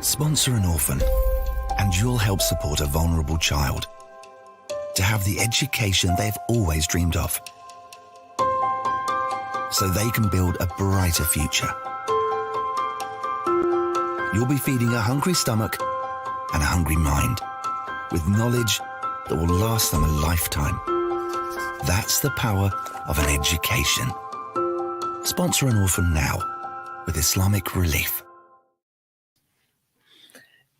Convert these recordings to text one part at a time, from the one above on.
Sponsor an orphan, and you'll help support a vulnerable child to have the education they've always dreamed of, so they can build a brighter future. You'll be feeding a hungry stomach and a hungry mind with knowledge that will last them a lifetime. That's the power of an education. Sponsor an orphan now with Islamic Relief.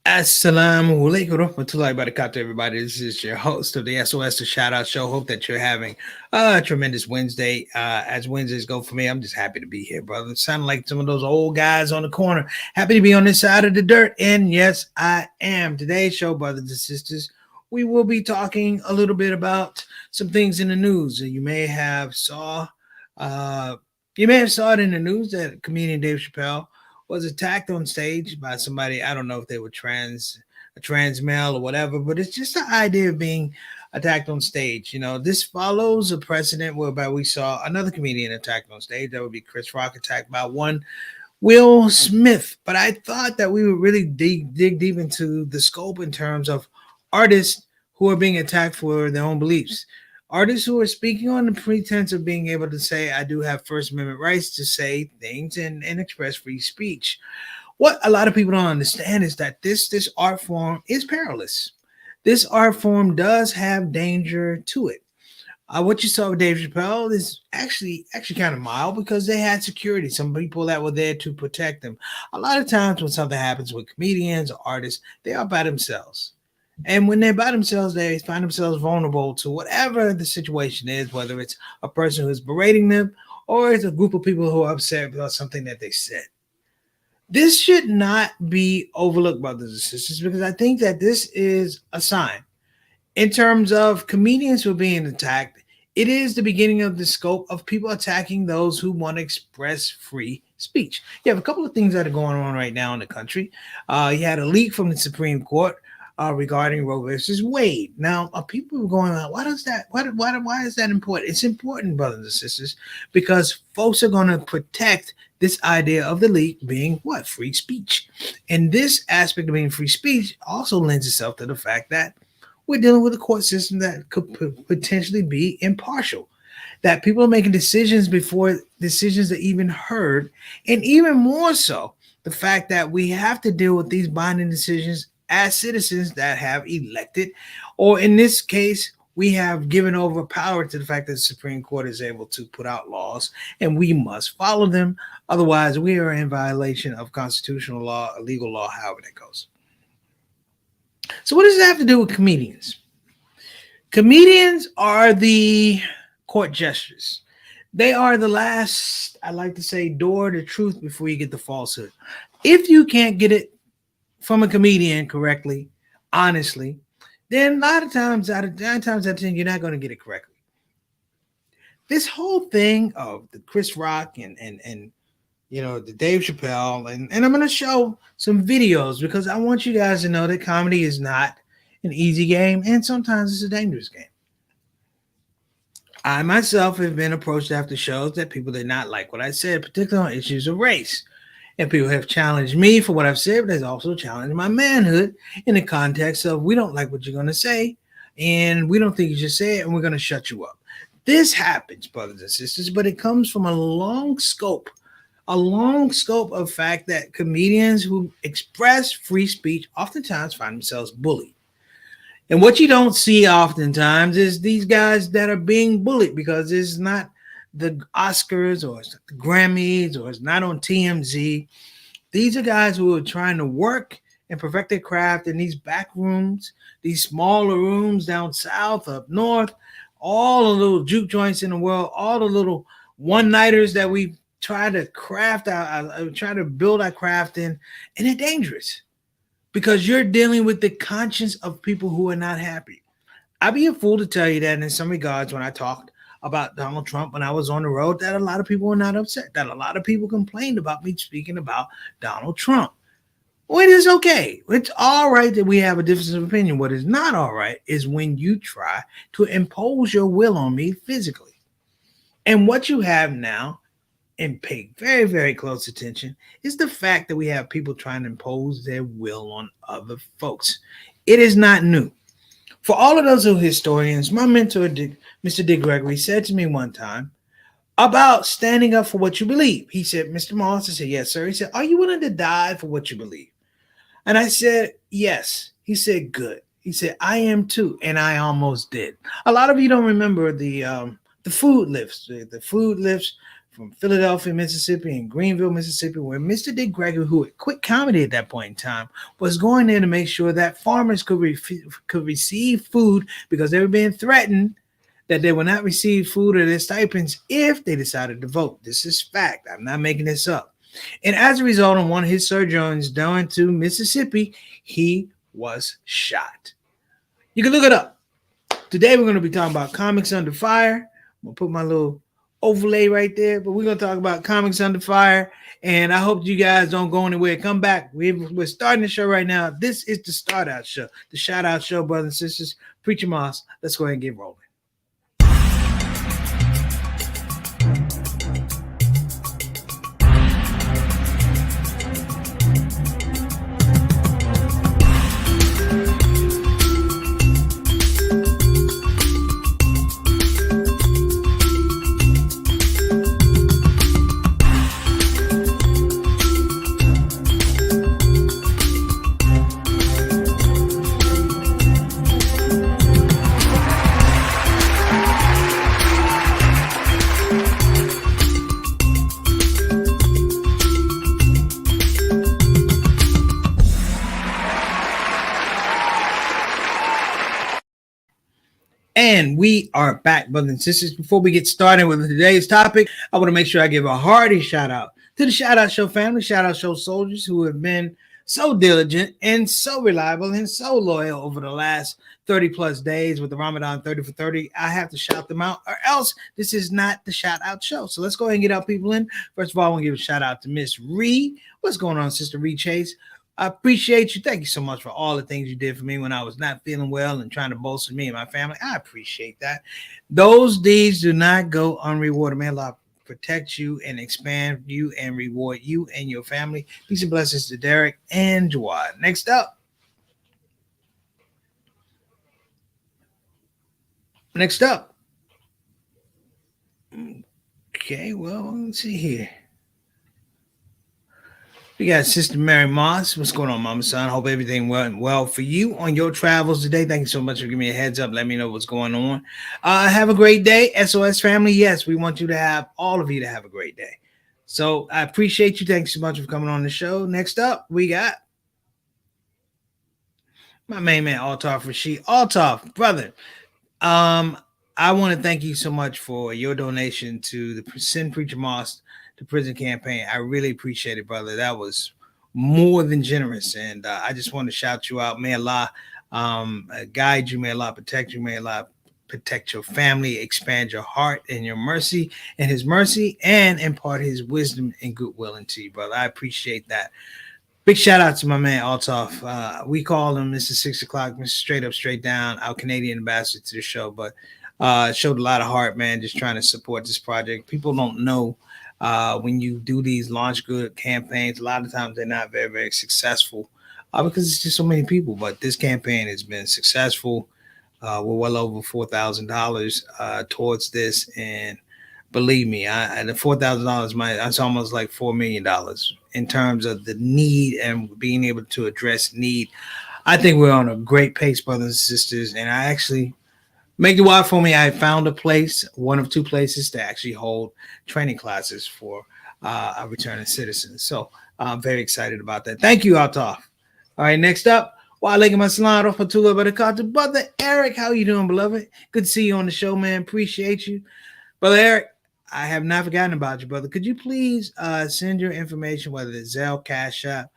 Assalamu alaikum warahmatullahi wabarakatuh, everybody. This is your host of the S.O.S, the Shout Out Show. Hope that you're having a tremendous Wednesday. As Wednesdays go for me, I'm just happy to be here, brother. Sounding like some of those old guys on the corner. Happy to be on this side of the dirt. And yes, I am. Today's show, brothers and sisters, we will be talking a little bit about some things in the news. You may have saw it in the news that comedian Dave Chappelle was attacked on stage by somebody. I don't know if they were a trans male or whatever, but it's just the idea of being attacked on stage. You know, this follows a precedent whereby we saw another comedian attacked on stage. That would be Chris Rock attacked by one Will Smith. But I thought that we would really dig deep into the scope in terms of artists who are being attacked for their own beliefs. Artists who are speaking on the pretense of being able to say, I do have First Amendment rights to say things and express free speech. What a lot of people don't understand is that this art form is perilous. This art form does have danger to it. What you saw with Dave Chappelle is actually kind of mild because they had security, some people that were there to protect them. A lot of times when something happens with comedians or artists, they are by themselves. And when they're by themselves, they find themselves vulnerable to whatever the situation is, whether it's a person who's berating them or it's a group of people who are upset about something that they said. This should not be overlooked, brothers and sisters, because I think that this is a sign. In terms of comedians who are being attacked, it is the beginning of the scope of people attacking those who want to express free speech. You have a couple of things that are going on right now in the country. You had a leak from the Supreme Court regarding Roe versus Wade. Now, people are going on, why is that important? It's important, brothers and sisters, because folks are going to protect this idea of the leak being what? Free speech. And this aspect of being free speech also lends itself to the fact that we're dealing with a court system that could potentially be impartial, that people are making decisions before decisions are even heard, and even more so, the fact that we have to deal with these binding decisions as citizens that have elected, or in this case, we have given over power to the fact that the Supreme Court is able to put out laws and we must follow them. Otherwise, we are in violation of constitutional law, legal law, however that goes. So what does it have to do with comedians? Comedians are the court jesters. They are the last, I like to say, door to truth before you get the falsehood. If you can't get it from a comedian correctly, honestly, then a lot of times out of 10, you're not going to get it correctly. This whole thing of the Chris Rock and you know, the Dave Chappelle, and I'm going to show some videos because I want you guys to know that comedy is not an easy game, and sometimes it's a dangerous game. I myself have been approached after shows that people did not like what I said, particularly on issues of race. And people have challenged me for what I've said, but they've also challenged my manhood in the context of we don't like what you're going to say, and we don't think you should say it, and we're going to shut you up. This happens, brothers and sisters, but it comes from a long scope of fact that comedians who express free speech oftentimes find themselves bullied. And what you don't see oftentimes is these guys that are being bullied because it's not the Oscars or it's the Grammys or it's not on TMZ. These are guys who are trying to work and perfect their craft in these back rooms, these smaller rooms down south, up north, all the little juke joints in the world, all the little one-nighters that we try to try to build our craft in, and they're dangerous because you're dealing with the conscience of people who are not happy. I'd be a fool to tell you that in some regards when I talked about Donald Trump when I was on the road, that a lot of people were not upset, that a lot of people complained about me speaking about Donald Trump. Well, it is okay. It's all right that we have a difference of opinion. What is not all right is when you try to impose your will on me physically. And what you have now and pay very, very close attention is the fact that we have people trying to impose their will on other folks. It is not new. For all of those who are historians, my mentor, Mr. Dick Gregory, said to me one time about standing up for what you believe. He said, Mr. Moss, I said, yes, sir. He said, are you willing to die for what you believe? And I said, yes. He said, good. He said, I am too. And I almost did. A lot of you don't remember the food lifts, the food lifts from Philadelphia, Mississippi, and Greenville, Mississippi, where Mr. Dick Gregory, who had quit comedy at that point in time, was going there to make sure that farmers could receive food because they were being threatened that they would not receive food or their stipends if they decided to vote. This is fact. I'm not making this up. And as a result, on one of his sojourns down to Mississippi, he was shot. You can look it up. Today, we're going to be talking about Comics Under Fire. I'm going to put my little overlay right there, but we're going to talk about Comics Under Fire. And I hope you guys don't go anywhere. Come back. We're starting the show right now. This is the start out show, the shout out show, brothers and sisters. Preacher Moss, let's go ahead and get rolling. And we are back, brothers and sisters. Before we get started with today's topic, I want to make sure I give a hearty shout out to the Shout Out Show family, Shout Out Show soldiers who have been so diligent and so reliable and so loyal over the last 30 plus days with the Ramadan 30 for 30. I have to shout them out, or else this is not the Shout Out Show. So let's go ahead and get our people in. First of all, I want to give a shout out to Miss Ree. What's going on, Sister Ree Chase? I appreciate you. Thank you so much for all the things you did for me when I was not feeling well and trying to bolster me and my family. I appreciate that. Those deeds do not go unrewarded. May Allah protect you and expand you and reward you and your family. Peace and blessings to Derek and Jawad. Next up. Okay, well, let's see here. We got Sister Mary Moss. What's going on, Mama Son? Hope everything went well for you on your travels today. Thank you so much for giving me a heads up. Let me know what's going on. Have a great day, S.O.S. family. Yes, we want you to have, all of you to have a great day. So I appreciate you. Thanks so much for coming on the show. Next up, we got my main man, Altaf Rashid. Altaf, brother. I want to thank you so much for your donation to the Send Preacher Moss to Prison campaign. I really appreciate it, brother. That was more than generous. And I just want to shout you out. May Allah guide you. May Allah protect you. May Allah protect your family, expand your heart and your mercy and his mercy, and impart his wisdom and goodwill into you, brother. I appreciate that. Big shout out to my man Altaf. We call him Mr. 6 o'clock, Mr. Straight Up, Straight Down, our Canadian ambassador to the show, but showed a lot of heart, man, just trying to support this project. People don't know when you do these launch good campaigns, a lot of times they're not very, very successful because it's just so many people. But this campaign has been successful. We're well over $4,000 towards this, and believe me, the $4,000 that's almost like $4 million in terms of the need and being able to address need. I think we're on a great pace, brothers and sisters, and I actually. Make the wide for me. I found a place, one of two places to actually hold training classes for our returning citizens. So I'm very excited about that. Thank you, Altaf. All right, next up, Walaikum Assalam Rahmatullah Barakatuh. Brother Eric, how you doing, beloved? Good to see you on the show, man. Appreciate you. Brother Eric, I have not forgotten about you, brother. Could you please send your information, whether it's Zelle, Cash App,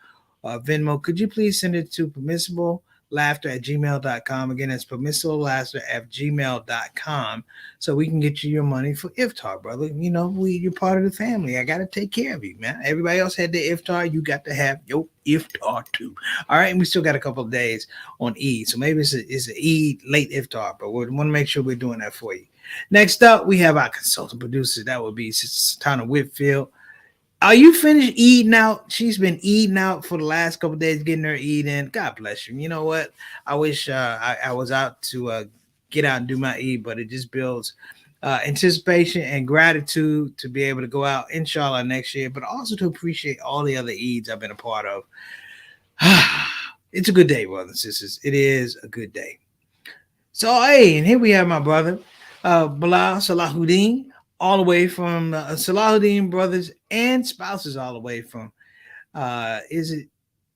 Venmo, could you please send it to permissiblelaughter@gmail.com. Again, it's permissiblelaughter@gmail.com, so we can get you your money for iftar, brother. You know, you're part of the family. I got to take care of you, man. Everybody else had their iftar. You got to have your iftar too. All right, and we still got a couple of days on Eid, so maybe it's an Eid late iftar, but we want to make sure we're doing that for you. Next up, we have our consultant producer. That would be Sister Tana Whitfield. Are you finished eating out? She's been eating out for the last couple of days, getting her eat in. God bless you. You know what? I wish I was out to get out and do my eat, but it just builds anticipation and gratitude to be able to go out, inshallah, next year, but also to appreciate all the other Eids I've been a part of. It's a good day, brothers and sisters. It is a good day. So, hey, and here we have my brother, Bilal Salahuddin, all the way from Salahuddin brothers and spouses, all the way from, is it,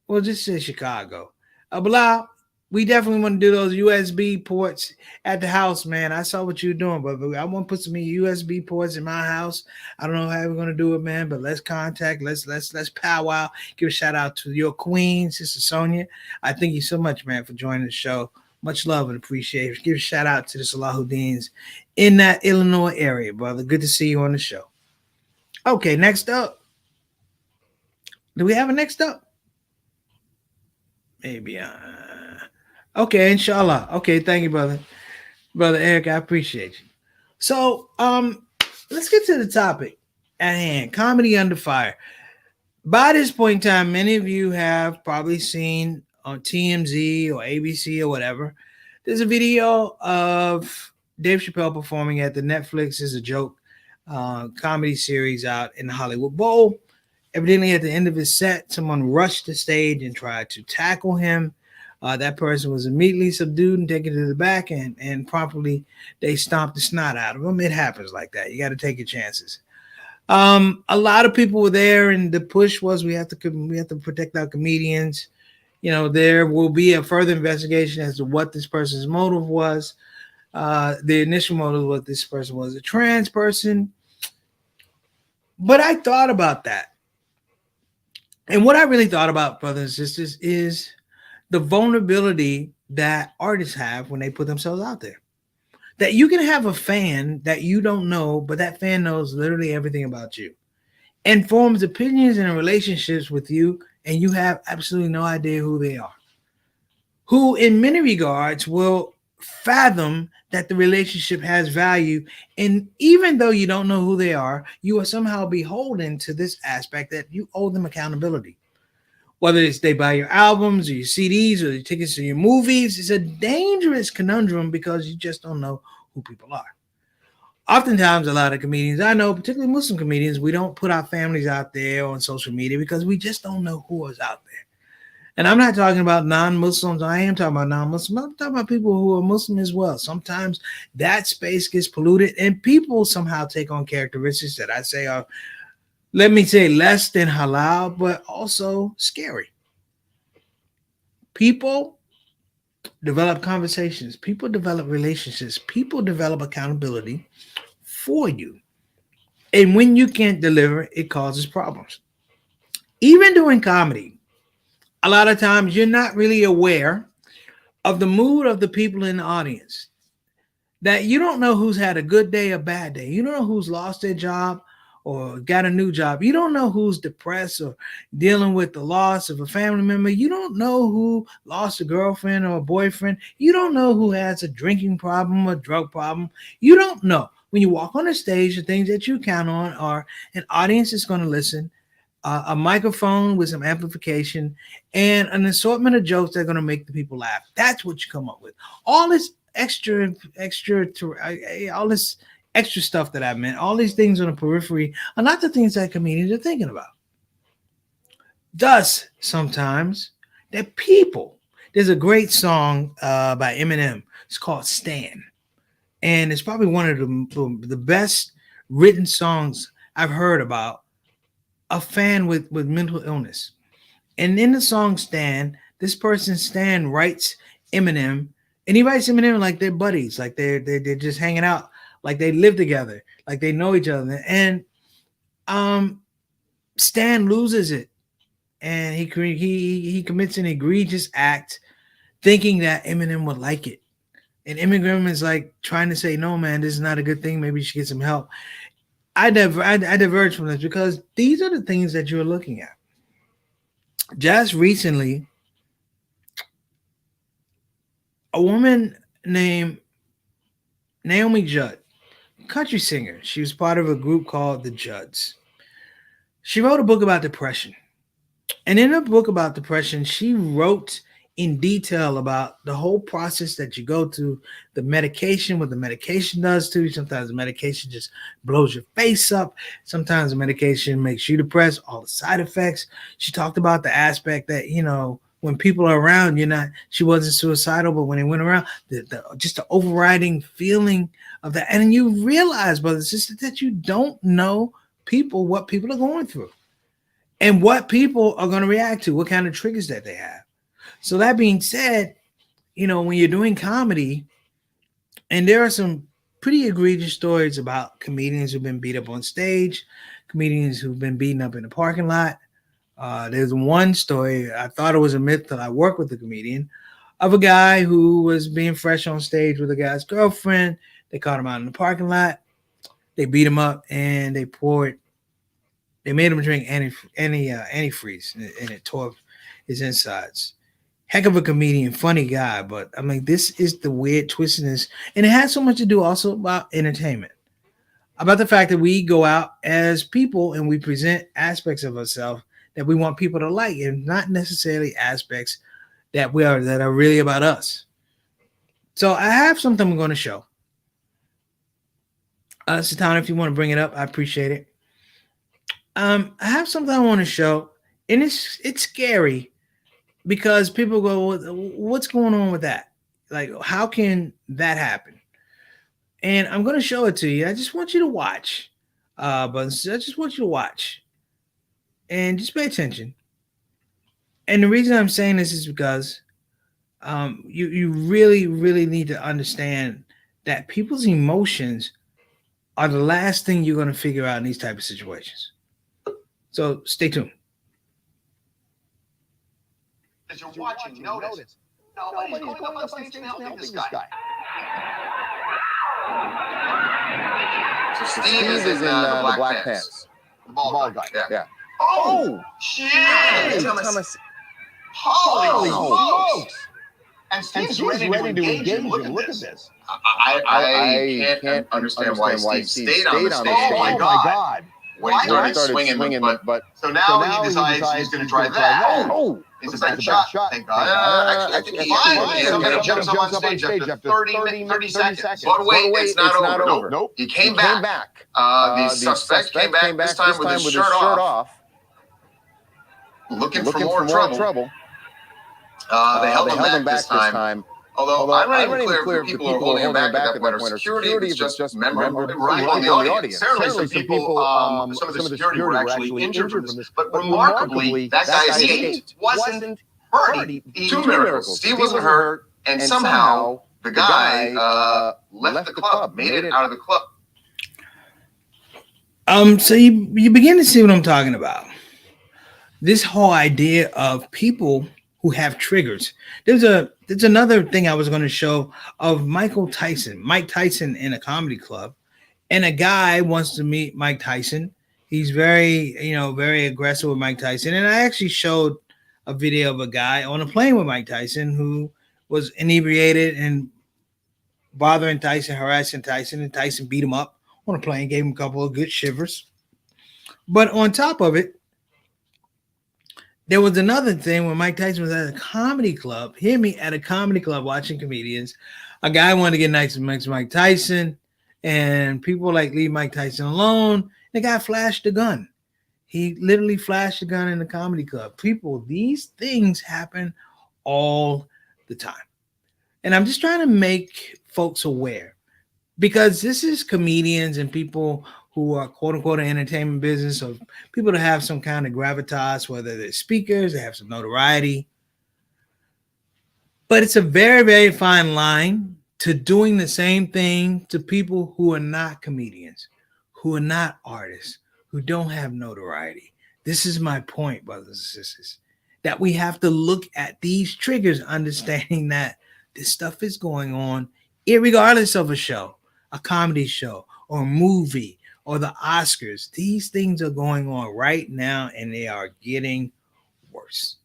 well, just say Chicago. Bilal, we definitely want to do those USB ports at the house, man. I saw what you're doing, but I want to put some USB ports in my house. I don't know how we're gonna do it, man, but let's contact, let's powwow. Give a shout out to your queen, Sister Sonia. I thank you so much, man, for joining the show. Much love and appreciation. Give a shout out to the Salahuddins in that Illinois area, brother. Good to see you on the show. Okay, next up. Do we have a next up? Maybe. Okay, inshallah. Okay, thank you, brother. Brother Eric, I appreciate you. So, let's get to the topic at hand. Comedy under fire. By this point in time, many of you have probably seen on TMZ or ABC or whatever. There's a video of Dave Chappelle performing at the Netflix is a Joke comedy series out in the Hollywood Bowl. Evidently, at the end of his set, someone rushed the stage and tried to tackle him. That person was immediately subdued and taken to the back, and promptly they stomped the snot out of him. It happens like that. You got to take your chances. A lot of people were there, and the push was we have to protect our comedians. You know, there will be a further investigation as to what this person's motive was. The initial motive was this person was a trans person. But I thought about that. And what I really thought about, brothers and sisters, is the vulnerability that artists have when they put themselves out there. That you can have a fan that you don't know, but that fan knows literally everything about you and forms opinions and relationships with you, and you have absolutely no idea who they are. Who, in many regards, will fathom that the relationship has value. And even though you don't know who they are, you are somehow beholden to this aspect that you owe them accountability. Whether it's they buy your albums or your CDs or your tickets to your movies, it's a dangerous conundrum because you just don't know who people are. Oftentimes, a lot of comedians I know, particularly Muslim comedians, we don't put our families out there on social media because we just don't know who is out there. And I'm not talking about non-Muslims. I am talking about non-Muslims. I'm talking about people who are Muslim as well. Sometimes that space gets polluted and people somehow take on characteristics that I say are, let me say, less than halal, but also scary. People develop conversations. People develop relationships. People develop accountability for you. And when you can't deliver, it causes problems. Even doing comedy, a lot of times you're not really aware of the mood of the people in the audience. That you don't know who's had a good day or bad day. You don't know who's lost their job or got a new job. You don't know who's depressed or dealing with the loss of a family member. You don't know who lost a girlfriend or a boyfriend. You don't know who has a drinking problem or drug problem. You don't know. When you walk on the stage, the things that you count on are an audience that's going to listen, a microphone with some amplification, and an assortment of jokes that are going to make the people laugh. That's what you come up with. All this all this extra stuff that I meant, all these things on the periphery are not the things that comedians are thinking about. Thus, sometimes that people, there's a great song by Eminem. It's called Stan. And it's probably one of the best written songs I've heard about a fan with mental illness. And in the song Stan, this person Stan writes Eminem, and he writes Eminem like they're buddies, like they're just hanging out, like they live together, like they know each other. And Stan loses it, and he commits an egregious act, thinking that Eminem would like it. And Eminem is like trying to say, "No, man, this is not a good thing. Maybe you should get some help." I diverge from this because these are the things that you're looking at. Just recently, a woman named Naomi Judd country singer. She was part of a group called the Judds. She wrote a book about depression. And in her book about depression, she wrote in detail about the whole process that you go through, the medication, what the medication does to you. Sometimes the medication just blows your face up. Sometimes the medication makes you depressed, all the side effects. She talked about the aspect that, when people are around, you're not, she wasn't suicidal, but when they went around, just the overriding feeling of that. And you realize, brothers and sisters, that you don't know what people are going through and what people are going to react to, what kind of triggers that they have. So that being said, when you're doing comedy, and there are some pretty egregious stories about comedians who've been beat up on stage, comedians who've been beaten up in the parking lot. There's one story, I thought it was a myth till I worked with the comedian, of a guy who was being fresh on stage with a guy's girlfriend. They caught him out in the parking lot. They beat him up and they made him drink antifreeze, and it tore his insides. Heck of a comedian, funny guy, but I mean, this is the weird twistiness, and it has so much to do also about entertainment, about the fact that we go out as people and we present aspects of ourselves that we want people to like, and not necessarily aspects that are really about us. So I have something I'm going to show. Satana, if you want to bring it up, I appreciate it. I have something I want to show, and it's scary because people go, "What's going on with that? Like, how can that happen?" And I'm going to show it to you. I just want you to watch, but I just want you to watch and just pay attention. And the reason I'm saying this is because you really, really need to understand that people's emotions are the last thing you're going to figure out in these type of situations. So stay tuned. As you're watching, notice nobody's going up on stage and helping this guy. So Steve is in the black pants. The bald guy. Yeah. Oh, shit! Holy smokes! And Steve's ready to engage him. Look at this. I can't understand why Steve stayed on the stage. Oh my god! When he started swinging, but so now he decides he's going to try that. Oh, it's a bad shot. Thank God. Actually, I think he finally jumps up on stage after 30 seconds. But wait, it's not over. Nope. He came back. The suspect came back this time with his shirt off. Looking for more trouble. They held him back this time. Although I'm not even clear if people are holding him back at that point, or security, if it's just members of the audience. Certainly some people, some of the security were actually injured from this. But remarkably, that guy escaped, wasn't hurt. Two miracles. Steve wasn't hurt, and somehow the guy left the club, made it out of the club. So you begin to see what I'm talking about. This whole idea of people who have triggers. There's another thing I was going to show of Mike Tyson in a comedy club, and a guy wants to meet Mike Tyson. He's very aggressive with Mike Tyson, and I actually showed a video of a guy on a plane with Mike Tyson who was inebriated and bothering Tyson, harassing Tyson, and Tyson beat him up on a plane, gave him a couple of good shivers. But on top of it, there was another thing when Mike Tyson was at a comedy club. Hear me, at a comedy club watching comedians. A guy wanted to get nice to Mike Tyson, and people leave Mike Tyson alone. The guy flashed a gun. He literally flashed a gun in the comedy club. People, these things happen all the time. And I'm just trying to make folks aware, because this is comedians and people who are quote unquote in entertainment business, or people that have some kind of gravitas, whether they're speakers, they have some notoriety. But it's a very, very fine line to doing the same thing to people who are not comedians, who are not artists, who don't have notoriety. This is my point, brothers and sisters, that we have to look at these triggers, understanding that this stuff is going on, irregardless of a show, a comedy show, or a movie, or the Oscars. These things are going on right now, and they are getting worse.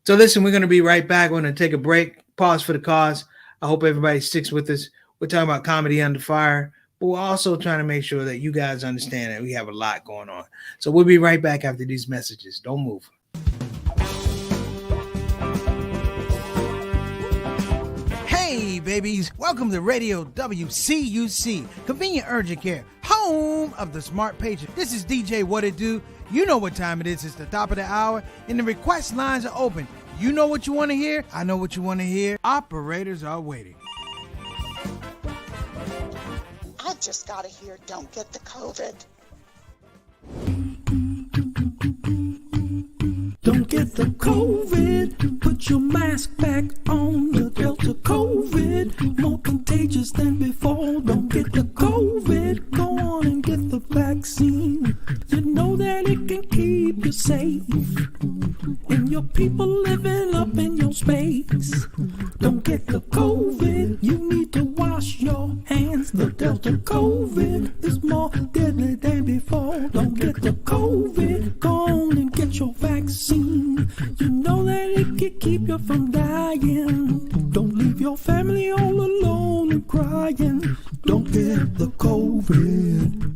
So listen, we're going to be right back. We're going to take a break, pause for the cause. I hope everybody sticks with us. We're talking about Comedy Under Fire. but we're also trying to make sure that you guys understand that we have a lot going on. So we'll be right back after these messages. Don't move. Hey, babies. Welcome to Radio WCUC, Convenient Urgent Care, home of the smart patient. This is DJ What It Do. You know what time it is. It's the top of the hour, and the request lines are open. You know what you want to hear. I know what you want to hear. Operators are waiting. I just got to hear don't get the COVID. Don't get the COVID. Put your mask back on. The Delta COVID, more contagious than before. Don't get the COVID. Go on and get the vaccine. You know that it can keep you safe. And your people living up in your space. Don't get the COVID. You need to wash your hands. The Delta COVID is more deadly than before. Don't get the COVID. Go on and get your vaccine. You know that it can keep you from dying. Don't leave your family all alone and crying. Don't get the COVID.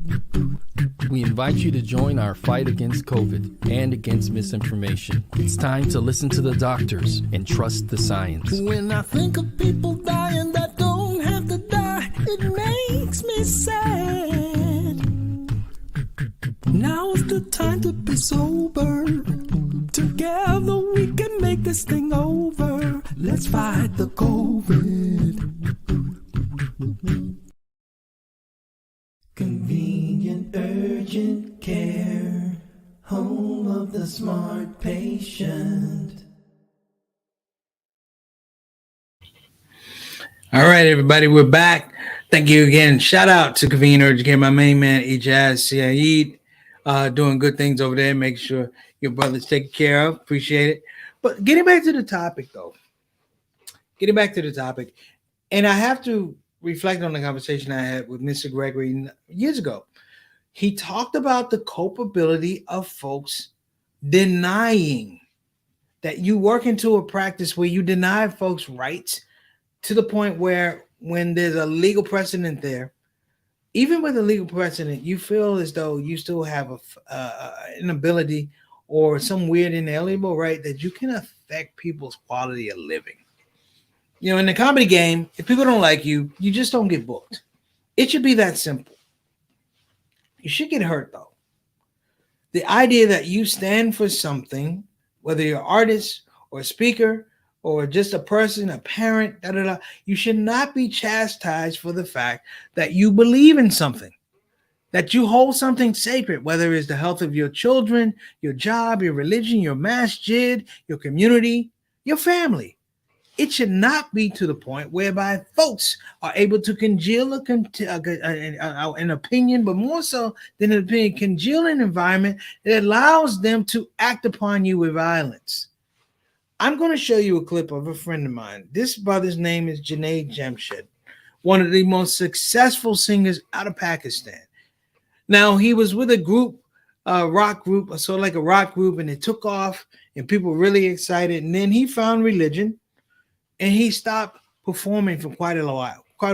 We invite you to join our fight against COVID and against misinformation. It's time to listen to the doctors and trust the science. When I think of people dying that don't have to die, it makes me sad. Now's the time to be sober. Together we can make this thing over. Let's fight the COVID. Convenient urgent care, home of the smart patient. All right, everybody, we're back. Thank you again. Shout out to Convenient Urgent Care, my main man, Ijaz Saeed, doing good things over there, making sure your brother's taken care of. Appreciate it. But getting back to the topic, though. And I have to reflect on the conversation I had with Mr. Gregory years ago. He talked about the culpability of folks denying that you work into a practice where you deny folks rights to the point where when there's a legal precedent there, even with a legal precedent, you feel as though you still have an ability or some weird inalienable right that you can affect people's quality of living. You know, in the comedy game, if people don't like you, you just don't get booked. It should be that simple. You should get hurt, though. The idea that you stand for something, whether you're an artist or a speaker or just a person, a parent, you should not be chastised for the fact that you believe in something, that you hold something sacred, whether it's the health of your children, your job, your religion, your masjid, your community, your family. It should not be to the point whereby folks are able to congeal an opinion, but more so than an opinion, congeal an environment that allows them to act upon you with violence. I'm going to show you a clip of a friend of mine. This brother's name is Junaid Jamshed, one of the most successful singers out of Pakistan. Now, he was with a group, rock group, sort of like a rock group, and it took off, and people were really excited. And then he found religion, and he stopped performing for quite a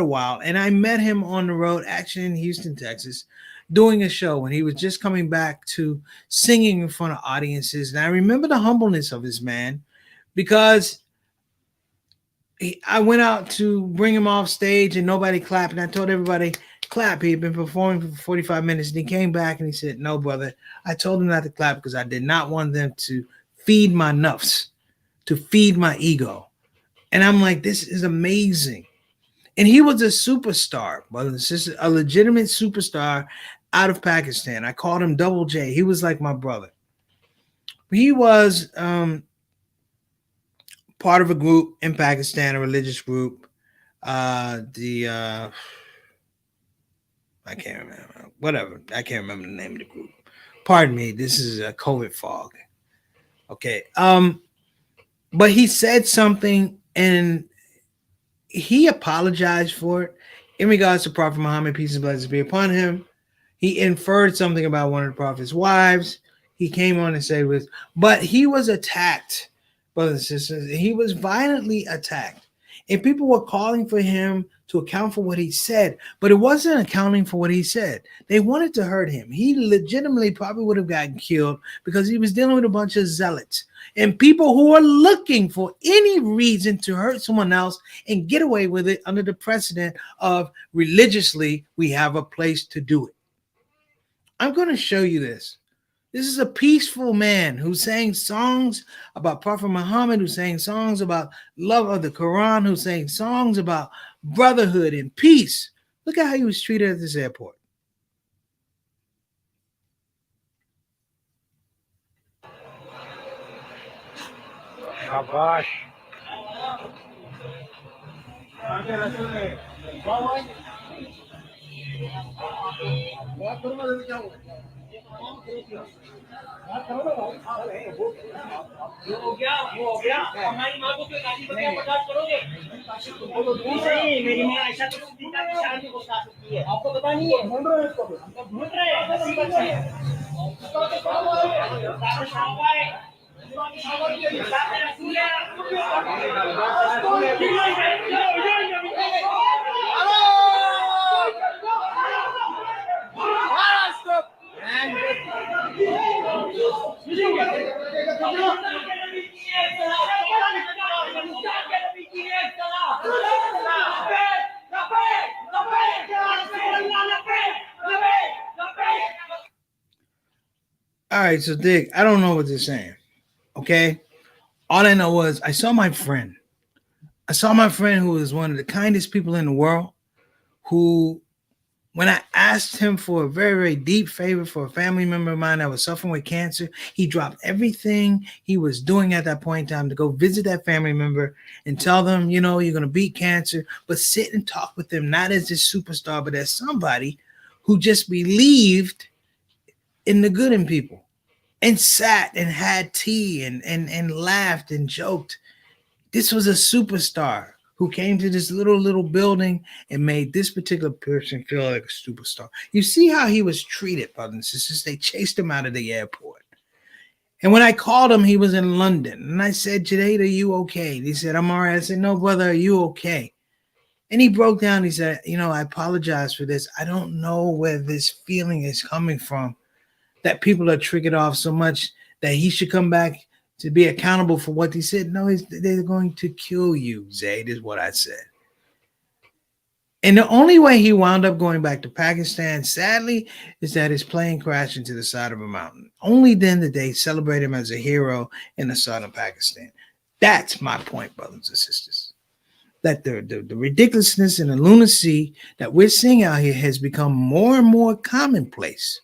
while. And I met him on the road, actually in Houston, Texas, doing a show when he was just coming back to singing in front of audiences. And I remember the humbleness of this man, because I went out to bring him off stage and nobody clapped. And I told everybody, clap. He had been performing for 45 minutes. And he came back and he said, no, brother, I told him not to clap because I did not want them to feed my nuffs, to feed my ego. And I'm like, this is amazing. And he was a superstar, brothers and sisters, a legitimate superstar out of Pakistan. I called him Double J. He was like my brother. He was part of a group in Pakistan, a religious group. I can't remember. Whatever. I can't remember the name of the group. Pardon me. This is a COVID fog. Okay. But he said something and he apologized for it in regards to Prophet Muhammad, peace and blessings be upon him. He inferred something about one of the Prophet's wives. He came on and said but he was attacked, brothers and sisters. He was violently attacked. And people were calling for him to account for what he said, but it wasn't accounting for what he said. They wanted to hurt him. He legitimately probably would have gotten killed because he was dealing with a bunch of zealots and people who are looking for any reason to hurt someone else and get away with it under the precedent of religiously, we have a place to do it. I'm going to show you this. This is a peaceful man who sang songs about Prophet Muhammad, who sang songs about love of the Quran, who sang songs about brotherhood and peace. Look at how he was treated at this airport. Shabash. All right, so Dick, I don't know what they're saying. Okay. All I know was I saw my friend. I saw my friend who was one of the kindest people in the world, who, when I asked him for a very, very deep favor for a family member of mine that was suffering with cancer, he dropped everything he was doing at that point in time to go visit that family member and tell them, you know, you're going to beat cancer, but sit and talk with them, not as this superstar, but as somebody who just believed in the good in people and sat and had tea and laughed and joked. This was a superstar who came to this little building and made this particular person feel like a superstar. You see how he was treated, brothers and sisters. They chased him out of the airport. And when I called him, he was in London. And I said, Jade, are you okay? He said, I'm all right. I said, no, brother, are you okay? And he broke down. He said, you know, I apologize for this. I don't know where this feeling is coming from, that people are triggered off so much that he should come back to be accountable for what he said. No, they're going to kill you, Zayd, is what I said. And the only way he wound up going back to Pakistan, sadly, is that his plane crashed into the side of a mountain. Only then did they celebrate him as a hero in the southern Pakistan. That's my point, brothers and sisters. That the ridiculousness and the lunacy that we're seeing out here has become more and more commonplace.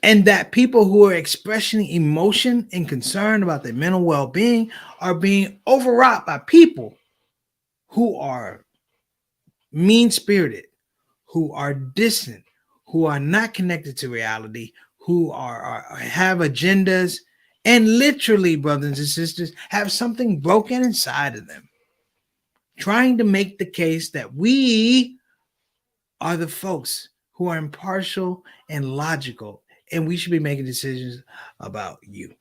And that people who are expressing emotion and concern about their mental well-being are being overwrought by people who are mean-spirited, who are distant, who are not connected to reality, who have agendas, and literally, brothers and sisters, have something broken inside of them, trying to make the case that we are the folks who are impartial and logical, and we should be making decisions about you.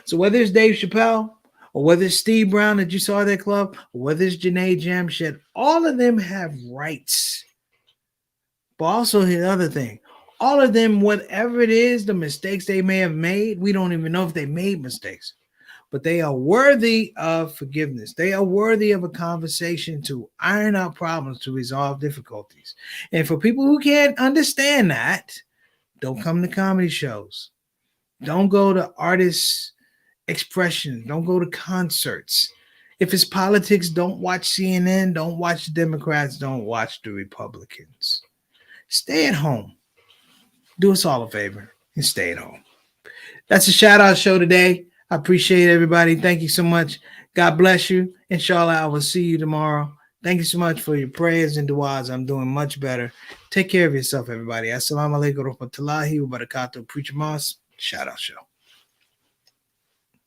So whether it's Dave Chappelle, or whether it's Steve Brown that you saw at that club, or whether it's Janae Jamshed, all of them have rights. But also the other thing, all of them, whatever it is, the mistakes they may have made, we don't even know if they made mistakes, but they are worthy of forgiveness. They are worthy of a conversation to iron out problems, to resolve difficulties. And for people who can't understand that, don't come to comedy shows. Don't go to artists' expressions. Don't go to concerts. If it's politics, don't watch CNN. Don't watch the Democrats. Don't watch the Republicans. Stay at home. Do us all a favor and stay at home. That's a shout-out show today. I appreciate everybody. Thank you so much. God bless you. Inshallah, I will see you tomorrow. Thank you so much for your prayers and du'as. I'm doing much better. Take care of yourself, everybody. Assalamu alaikum wa rahmatullahi wa barakatuh. Preacher Moss, shout out show.